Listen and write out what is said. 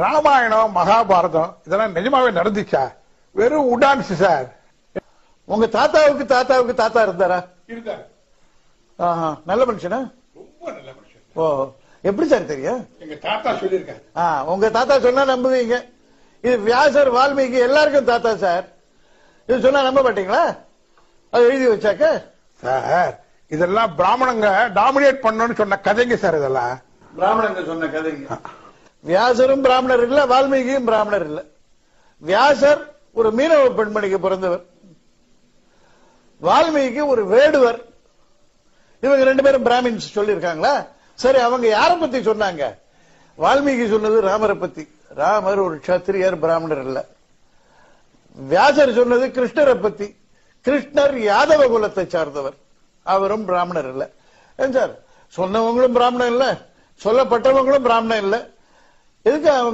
ராமாயணம் மகாபாரதம் இதெல்லாம் நிஜமாவே நடந்துச்சா? வெறும் உடான்ஸ் சார். உங்க தாத்தாவுக்கு தாத்தாவுக்கு தாத்தா இருந்தாரா? இருந்தாரு. நல்ல மனுஷனா? ரொம்ப நல்ல மனுஷன். ஓ, எப்படி சார் தெரியும்? எங்க தாத்தா சொல்லியிருக்காரு. உங்க தாத்தா சொன்னா நம்புவீங்க. இது வியாசர் வால்மீகி எல்லாருக்கும் தாத்தா சார். இது சொன்னா நம்ப மாட்டீங்களா? அது எழுதி வச்சாக்க சார் இதெல்லாம் பிராமணங்க டாமினேட் பண்ணணும்னு சொன்ன கதைங்க சார். இதெல்லாம் பிராமணங்க சொன்ன கதைங்க. வியாசரும் பிராமணர் இல்ல, வால்மீகியும் பிராமணர் இல்ல. வியாசர் ஒரு மீனவ பெண்மணிக்கு பிறந்தவர், வால்மீகி ஒரு வேடுவர். இவங்க ரெண்டு பேரும் பிராமின்ஸ் சொல்லியிருக்காங்களா? சரி, அவங்க யார பத்தி சொன்னாங்க? வால்மீகி சொன்னது ராமரை பத்தி. ராமர் ஒரு சத்திரியர், பிராமணர் இல்ல. வியாசர் சொன்னது கிருஷ்ணரை பத்தி. கிருஷ்ணர் யாதவ குலத்தை சார்ந்தவர், அவரும் பிராமணர் இல்ல. சார் சொன்னவங்களும் பிராமணன் இல்ல, சொல்லப்பட்டவங்களும் பிராமணன் இல்ல. எதுக்கு அவங்க